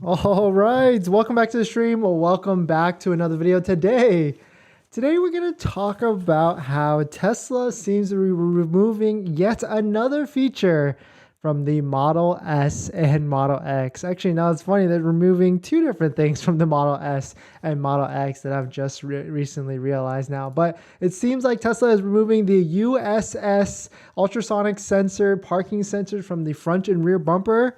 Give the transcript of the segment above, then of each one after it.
All right, welcome back to the stream. Well, welcome back to another video today. Today we're going to talk about how Tesla seems to be removing yet another feature from the Model S and Model X. Actually, now it's funny, they're removing two different things from the Model S and Model X that I've just recently realized now. But it seems like Tesla is removing the USS ultrasonic sensor, parking sensors from the front and rear bumper,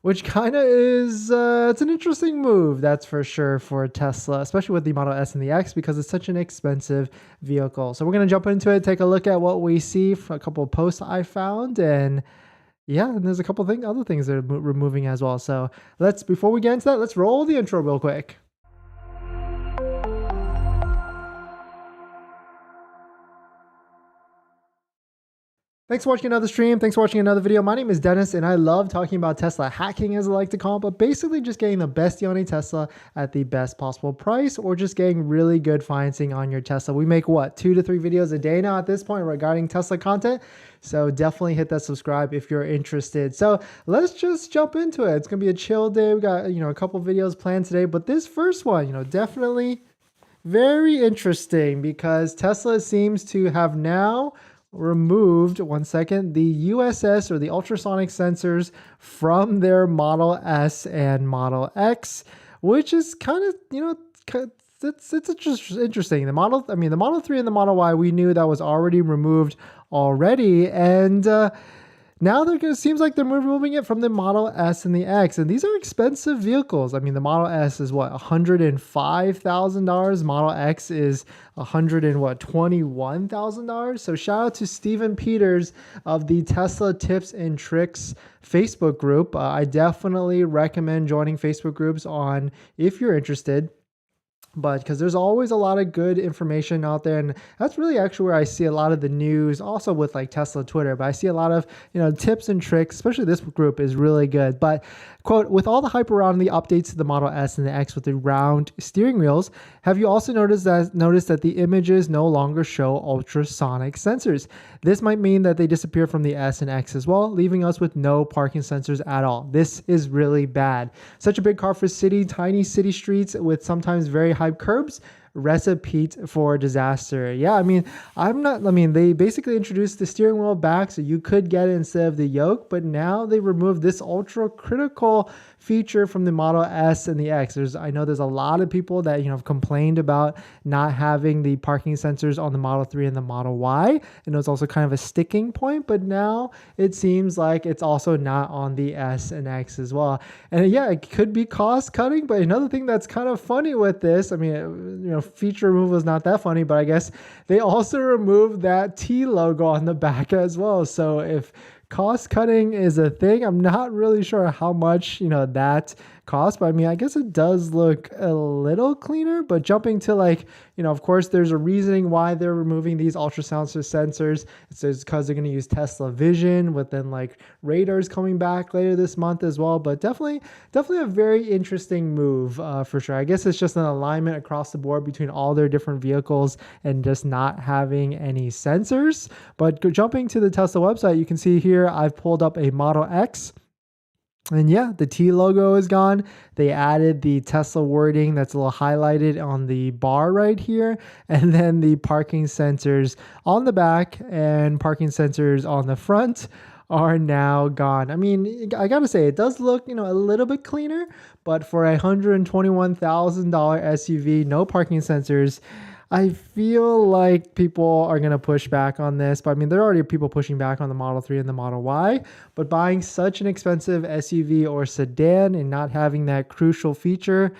which kind of is, it's an interesting move, that's for sure, for Tesla, especially with the Model S and the X, because it's such an expensive vehicle. So we're going to jump into it, take a look at what we see from a couple of posts I found, and yeah, and there's a couple of other things they're removing as well. So before we get into that, let's roll the intro real quick. Thanks for watching another stream. Thanks for watching another video. My name is Dennis, and I love talking about Tesla hacking, as I like to call it, but basically just getting the best deal on a Tesla at the best possible price, or just getting really good financing on your Tesla. We make, 2 to 3 videos a day now at this point regarding Tesla content, so definitely hit that subscribe if you're interested. So let's just jump into it. It's going to be a chill day. We got, a couple videos planned today, but this first one, definitely very interesting, because Tesla seems to have now removed, the USS, or the ultrasonic sensors, from their Model S and Model X, which is kind of, it's just interesting. The Model 3 and the Model Y, we knew that was already removed already, and now seems like they're removing it from the Model S and the X, and these are expensive vehicles. I mean, the Model S is $105,000. Model X is $21,000. So shout out to Steven Peters of the Tesla Tips and Tricks Facebook group. I definitely recommend joining Facebook groups if you're interested. But because there's always a lot of good information out there, and that's really actually where I see a lot of the news, also with like Tesla Twitter, but I see a lot of tips and tricks, especially this group is really good. But quote, with all the hype around the updates to the Model S and the X with the round steering wheels, have you also noticed that the images no longer show ultrasonic sensors? This might mean that they disappear from the S and X as well, leaving us with no parking sensors at all. This is really bad. Such a big car for tiny city streets with sometimes very high curbs, recipe for disaster. Yeah, they basically introduced the steering wheel back so you could get it instead of the yoke, but now they removed this ultra critical feature from the Model S and the X. I know there's a lot of people that have complained about not having the parking sensors on the Model 3 and the Model Y, and it was also kind of a sticking point, but now it seems like it's also not on the S and X as well. And yeah, it could be cost cutting, but another thing that's kind of funny with this, feature removal is not that funny, but I guess they also removed that T logo on the back as well. So if cost cutting is a thing, I'm not really sure how much that costs, but I guess it does look a little cleaner. But jumping to of course there's a reasoning why they're removing these ultrasound sensors. It's because they're going to use Tesla Vision, with then radars coming back later this month as well. But definitely a very interesting move for sure. I guess it's just an alignment across the board between all their different vehicles and just not having any sensors. But jumping to the Tesla website, you can see here I've pulled up a Model X. And yeah, the T logo is gone. They added the Tesla wording that's a little highlighted on the bar right here. And then the parking sensors on the back and parking sensors on the front are now gone. I gotta say, it does look, a little bit cleaner, but for a $121,000 SUV, no parking sensors, I feel like people are going to push back on this, but there are already people pushing back on the Model 3 and the Model Y, but buying such an expensive SUV or sedan and not having that crucial feature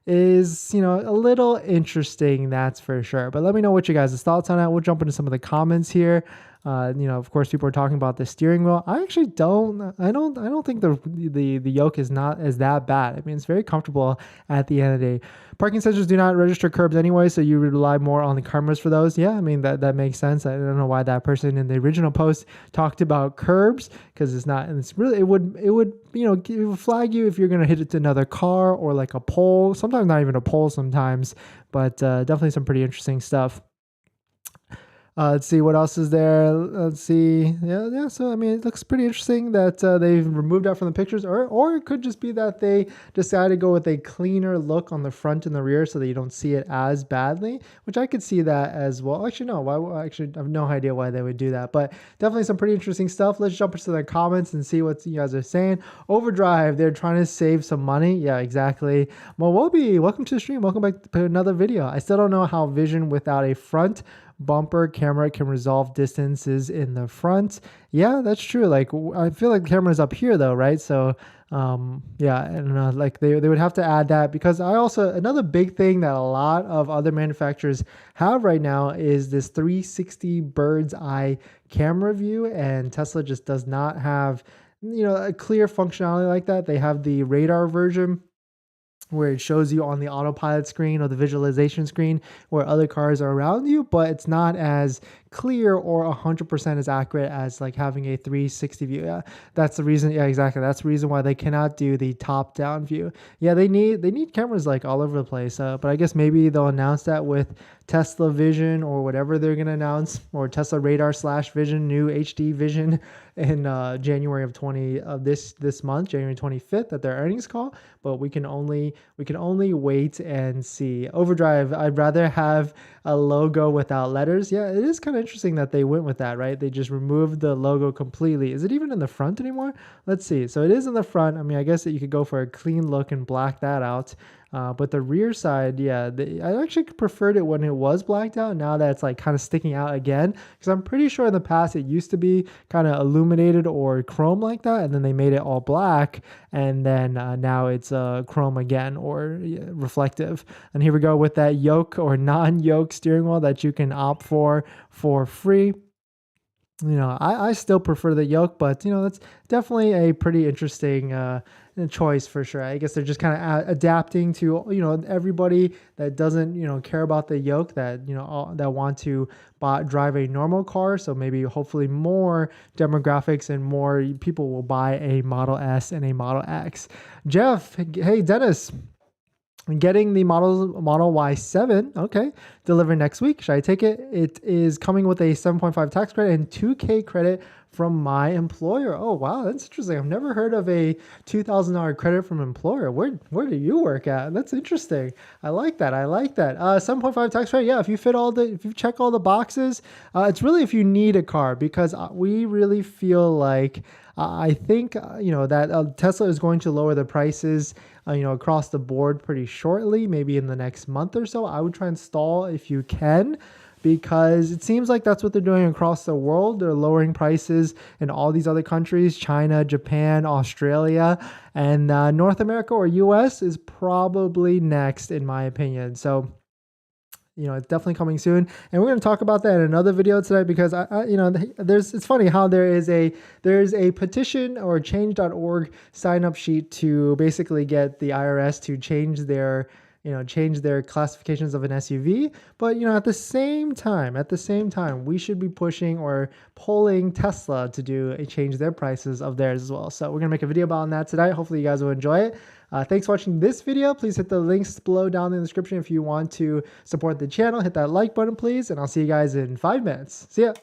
is, a little interesting, that's for sure. But let me know what you guys' thoughts on that. We'll jump into some of the comments here. Of course, people are talking about the steering wheel. I actually don't think the yoke is not as that bad. It's very comfortable at the end of the day. Parking sensors do not register curbs anyway, so you rely more on the cameras for those. Yeah, that makes sense. I don't know why that person in the original post talked about curbs, because it's not, and it's really, it would flag you if you're going to hit it to another car or like a pole, sometimes not even a pole sometimes, but definitely some pretty interesting stuff. Let's see what else is there. Let's see. Yeah. So I mean, it looks pretty interesting that they've removed that from the pictures, or it could just be that they decided to go with a cleaner look on the front and the rear so that you don't see it as badly. Which I could see that as well. Actually, no. Why? Actually, I have no idea why they would do that. But definitely some pretty interesting stuff. Let's jump into the comments and see what you guys are saying. Overdrive. They're trying to save some money. Yeah, exactly. Mowobi, welcome to the stream. Welcome back to another video. I still don't know how Vision without a front bumper camera can resolve distances in the front. Yeah, that's true. Like, I feel like the camera's up here though, right? So yeah, and like they would have to add that, because another big thing that a lot of other manufacturers have right now is this 360 bird's eye camera view, and Tesla just does not have, a clear functionality like that. They have the radar version where it shows you on the autopilot screen or the visualization screen where other cars are around you, but it's not as clear or 100% as accurate as like having a 360 view. Yeah, that's the reason. Yeah, exactly. That's the reason why they cannot do the top-down view. Yeah, they need cameras like all over the place. But I guess maybe they'll announce that with Tesla Vision or whatever they're gonna announce, or Tesla Radar / Vision, new HD Vision in January of this month, January 25th, at their earnings call. But we can only wait and see. Overdrive, I'd rather have a logo without letters. Yeah, it is kind of interesting that they went with that, right? They just removed the logo completely. Is it even in the front anymore? Let's see. So it is in the front. I mean, I guess that you could go for a clean look and black that out. But the rear side, yeah, I actually preferred it when it was blacked out. Now that it's like kind of sticking out again, because I'm pretty sure in the past it used to be kind of illuminated or chrome like that, and then they made it all black, and then now it's chrome again, or reflective. And here we go with that yoke or non-yoke steering wheel that you can opt for free. I still prefer the yoke, but that's definitely a pretty interesting choice for sure. I guess they're just kind of adapting to everybody that doesn't care about the yoke, that that want to drive a normal car. So maybe hopefully more demographics and more people will buy a Model S and a Model X. Jeff, hey Dennis, getting the Model Y7, okay, delivered next week. Should I take it? It is coming with a 7.5 tax credit and 2K credit from my employer. Oh wow, that's interesting. I've never heard of a $2,000 credit from employer. Where do you work at? That's interesting. I like that. 7.5 tax credit. Yeah, if you check all the boxes, it's really if you need a car, because we really feel like I think that Tesla is going to lower the prices across the board pretty shortly, maybe in the next month or so. I would try and stall if you can, because it seems like that's what they're doing across the world. They're lowering prices in all these other countries: China, Japan, Australia, and North America or US is probably next, in my opinion. So it's definitely coming soon, and we're going to talk about that in another video today, because it's funny how there's a petition or change.org sign up sheet to basically get the IRS to change their classifications of an SUV. But at the same time, we should be pushing or pulling Tesla to change their prices of theirs as well. So we're gonna make a video about that today. Hopefully you guys will enjoy it. Thanks for watching this video. Please hit the links below down in the description if you want to support the channel. Hit that like button, please, and I'll see you guys in 5 minutes. See ya.